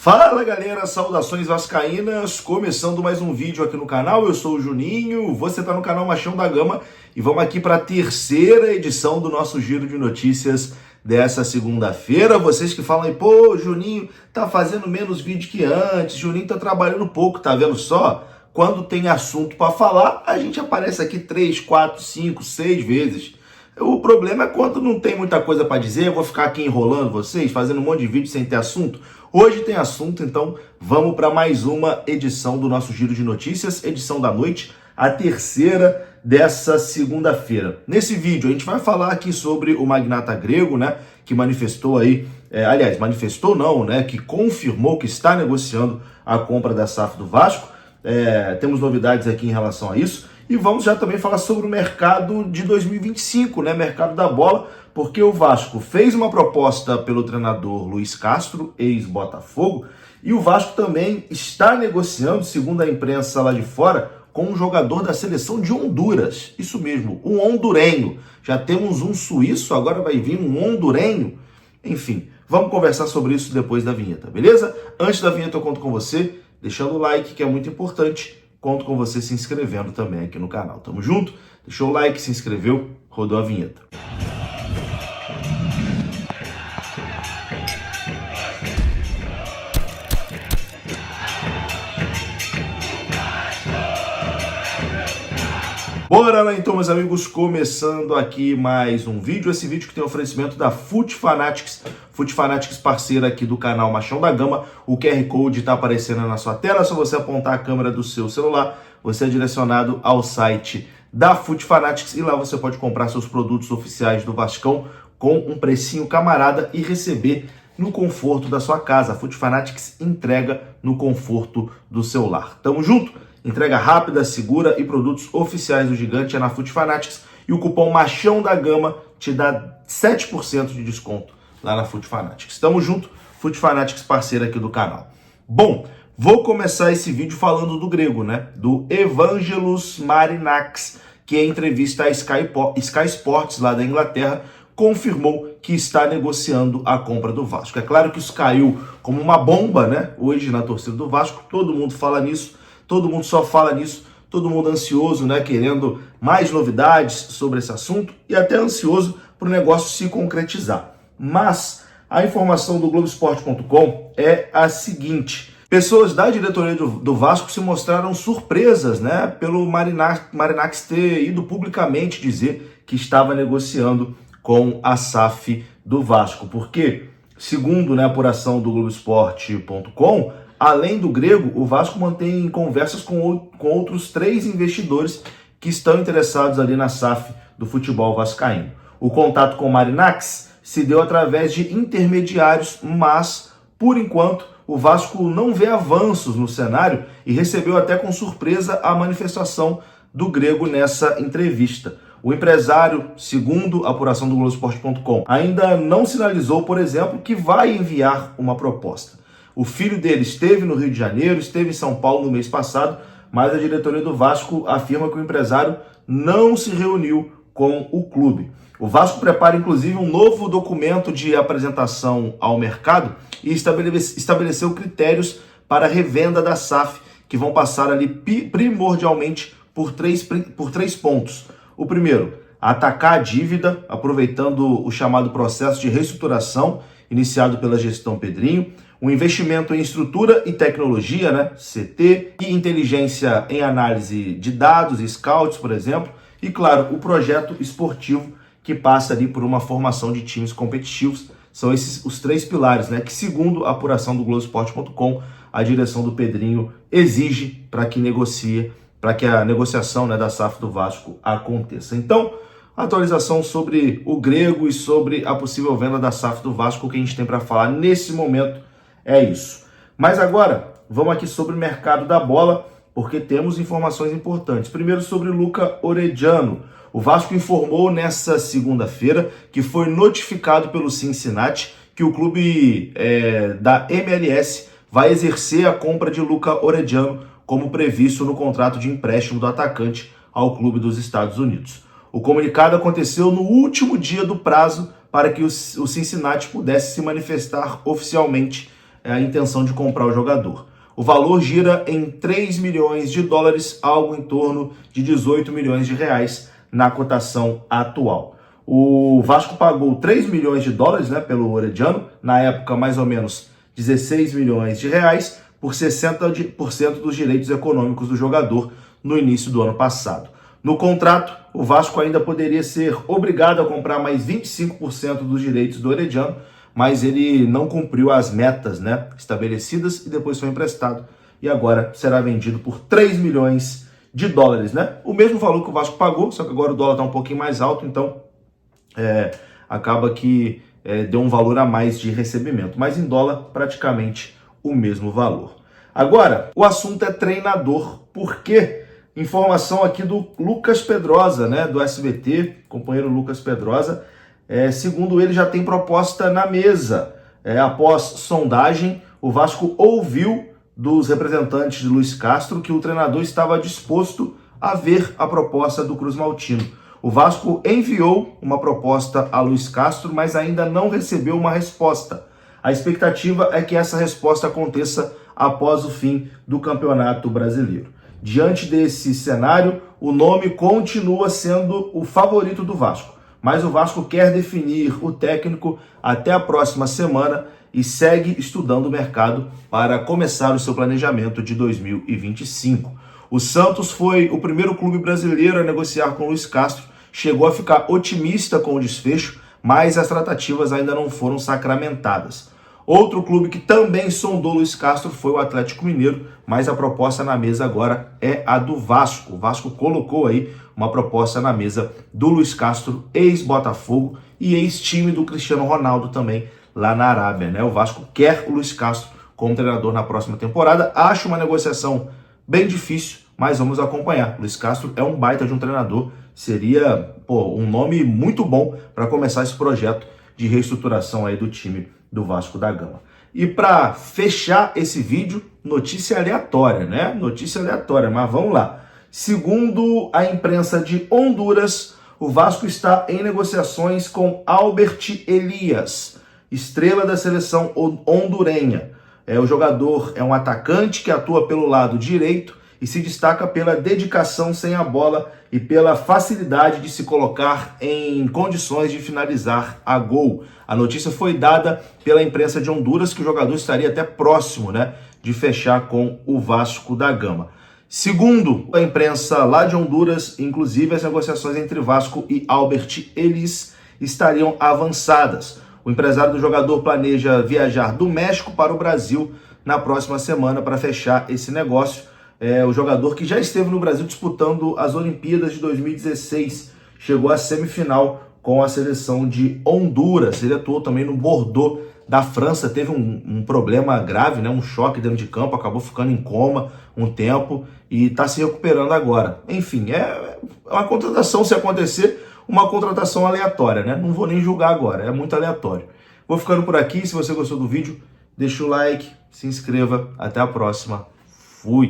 Fala galera, saudações vascaínas, começando mais um vídeo aqui no canal. Eu sou o Juninho, você está no canal Machão da Gama e vamos aqui para a terceira edição do nosso giro de notícias dessa segunda-feira. Vocês que falam aí, pô, Juninho tá fazendo menos vídeo que antes, Juninho tá trabalhando pouco, tá vendo só? Quando tem assunto para falar, a gente aparece aqui 3, 4, 5, 6 vezes. O problema é quando não tem muita coisa para dizer, eu vou ficar aqui enrolando vocês, fazendo um monte de vídeo sem ter assunto. Hoje tem assunto, então vamos para mais uma edição do nosso Giro de Notícias, edição da noite, a terceira dessa segunda-feira. Nesse vídeo a gente vai falar aqui sobre o magnata grego, né, que manifestou aí, manifestou não, né, que confirmou que está negociando a compra da SAF do Vasco. Temos novidades aqui em relação a isso. E vamos já também falar sobre o mercado de 2025, né? Mercado da bola, porque o Vasco fez uma proposta pelo treinador Luiz Castro, ex-Botafogo, e o Vasco também está negociando, segundo a imprensa lá de fora, com um jogador da seleção de Honduras. Isso mesmo, um hondurenho. Já temos um suíço, agora vai vir um hondurenho. Enfim, vamos conversar sobre isso depois da vinheta, beleza? Antes da vinheta eu conto com você, deixando o like, que é muito importante. Conto com você se inscrevendo também aqui no canal. Tamo junto? Deixou o like, se inscreveu, rodou a vinheta. Bora lá então, meus amigos, começando aqui mais um vídeo. Esse vídeo que tem oferecimento da FUT Fanatics. FUT Fanatics, parceira aqui do canal Machão da Gama. O QR Code está aparecendo na sua tela. É só você apontar a câmera do seu celular. Você é direcionado ao site da FUT Fanatics e lá você pode comprar seus produtos oficiais do Vascão com um precinho camarada e receber no conforto da sua casa. A FUT Fanatics entrega no conforto do seu lar. Tamo junto? Entrega rápida, segura e produtos oficiais do gigante é na FUT Fanatics. E o cupom Machão da Gama te dá 7% de desconto lá na FUT Fanatics. Tamo junto, FUT Fanatics, parceira aqui do canal. Bom, vou começar esse vídeo falando do grego, né? Do Evangelos Marinakis, que em entrevista à Sky Sports lá da Inglaterra, confirmou que está negociando a compra do Vasco. É claro que isso caiu como uma bomba, né? Hoje na torcida do Vasco, todo mundo fala nisso. Todo mundo só fala nisso, todo mundo ansioso, né, querendo mais novidades sobre esse assunto e até ansioso para o negócio se concretizar. Mas a informação do Globoesporte.com é a seguinte: pessoas da diretoria do Vasco se mostraram surpresas, né, pelo Marinakis ter ido publicamente dizer que estava negociando com a SAF do Vasco, porque, segundo, né, a apuração do Globoesporte.com, além do grego, o Vasco mantém conversas com outros 3 investidores que estão interessados ali na SAF do futebol vascaíno. O contato com o Marinakis se deu através de intermediários, mas, por enquanto, o Vasco não vê avanços no cenário e recebeu até com surpresa a manifestação do grego nessa entrevista. O empresário, segundo a apuração do Globoesporte.com, ainda não sinalizou, por exemplo, que vai enviar uma proposta. O filho dele esteve no Rio de Janeiro, esteve em São Paulo no mês passado, mas a diretoria do Vasco afirma que o empresário não se reuniu com o clube. O Vasco prepara, inclusive, um novo documento de apresentação ao mercado e estabeleceu critérios para a revenda da SAF, que vão passar ali primordialmente por três pontos. O primeiro, atacar a dívida, aproveitando o chamado processo de reestruturação iniciado pela gestão Pedrinho. Um investimento em estrutura e tecnologia, né, CT, e inteligência em análise de dados e scouts, por exemplo, e claro, o projeto esportivo que passa ali por uma formação de times competitivos. São esses os 3 pilares, né, que segundo a apuração do Globoesporte.com, a direção do Pedrinho exige para que a negociação, né, da SAF do Vasco aconteça. Então, atualização sobre o grego e sobre a possível venda da SAF do Vasco, o que a gente tem para falar nesse momento é isso. Mas agora, vamos aqui sobre o mercado da bola, porque temos informações importantes. Primeiro sobre Luca Orediano. O Vasco informou nessa segunda-feira que foi notificado pelo Cincinnati que o clube da MLS vai exercer a compra de Luca Orediano, como previsto no contrato de empréstimo do atacante ao clube dos Estados Unidos. O comunicado aconteceu no último dia do prazo para que o Cincinnati pudesse se manifestar oficialmente a intenção de comprar o jogador. O valor gira em 3 milhões de dólares, algo em torno de 18 milhões de reais na cotação atual. O Vasco pagou 3 milhões de dólares, né, pelo Orediano, na época mais ou menos 16 milhões de reais, por 60% dos direitos econômicos do jogador no início do ano passado. No contrato, o Vasco ainda poderia ser obrigado a comprar mais 25% dos direitos do Orediano, mas ele não cumpriu as metas, né, estabelecidas e depois foi emprestado. E agora será vendido por 3 milhões de dólares, né? O mesmo valor que o Vasco pagou, só que agora o dólar está um pouquinho mais alto, então acaba que deu um valor a mais de recebimento. Mas em dólar, praticamente o mesmo valor. Agora, o assunto é treinador. Por quê? Informação aqui do Lucas Pedrosa, né, do SBT, companheiro Lucas Pedrosa. Segundo ele, já tem proposta na mesa. Após sondagem, o Vasco ouviu dos representantes de Luiz Castro que o treinador estava disposto a ver a proposta do Cruz Maltino. O Vasco enviou uma proposta a Luiz Castro, mas ainda não recebeu uma resposta. A expectativa é que essa resposta aconteça após o fim do Campeonato Brasileiro. Diante desse cenário, o nome continua sendo o favorito do Vasco, mas o Vasco quer definir o técnico até a próxima semana e segue estudando o mercado para começar o seu planejamento de 2025. O Santos foi o primeiro clube brasileiro a negociar com o Luiz Castro, chegou a ficar otimista com o desfecho, mas as tratativas ainda não foram sacramentadas. Outro clube que também sondou Luiz Castro foi o Atlético Mineiro, mas a proposta na mesa agora é a do Vasco. O Vasco colocou aí uma proposta na mesa do Luiz Castro, ex-Botafogo e ex-time do Cristiano Ronaldo também lá na Arábia, né? O Vasco quer o Luiz Castro como treinador na próxima temporada. Acho uma negociação bem difícil, mas vamos acompanhar. Luiz Castro é um baita de um treinador, seria um nome muito bom para começar esse projeto de reestruturação aí do time do Vasco da Gama. E para fechar esse vídeo, notícia aleatória, né? Notícia aleatória, mas vamos lá. Segundo a imprensa de Honduras, o Vasco está em negociações com Albert Elias, estrela da seleção hondurenha. O jogador é um atacante que atua pelo lado direito e se destaca pela dedicação sem a bola e pela facilidade de se colocar em condições de finalizar a gol. A notícia foi dada pela imprensa de Honduras que o jogador estaria até próximo, né, de fechar com o Vasco da Gama. Segundo a imprensa lá de Honduras, inclusive as negociações entre Vasco e Albert Elias estariam avançadas. O empresário do jogador planeja viajar do México para o Brasil na próxima semana para fechar esse negócio. O jogador que já esteve no Brasil disputando as Olimpíadas de 2016, chegou à semifinal com a seleção de Honduras. Ele atuou também no Bordeaux da França, teve um problema grave, né, um choque dentro de campo, acabou ficando em coma um tempo e está se recuperando agora. Enfim, é uma contratação, se acontecer, uma contratação aleatória, né? Não vou nem julgar agora, é muito aleatório. Vou ficando por aqui, se você gostou do vídeo, deixa o like, se inscreva, até a próxima, fui!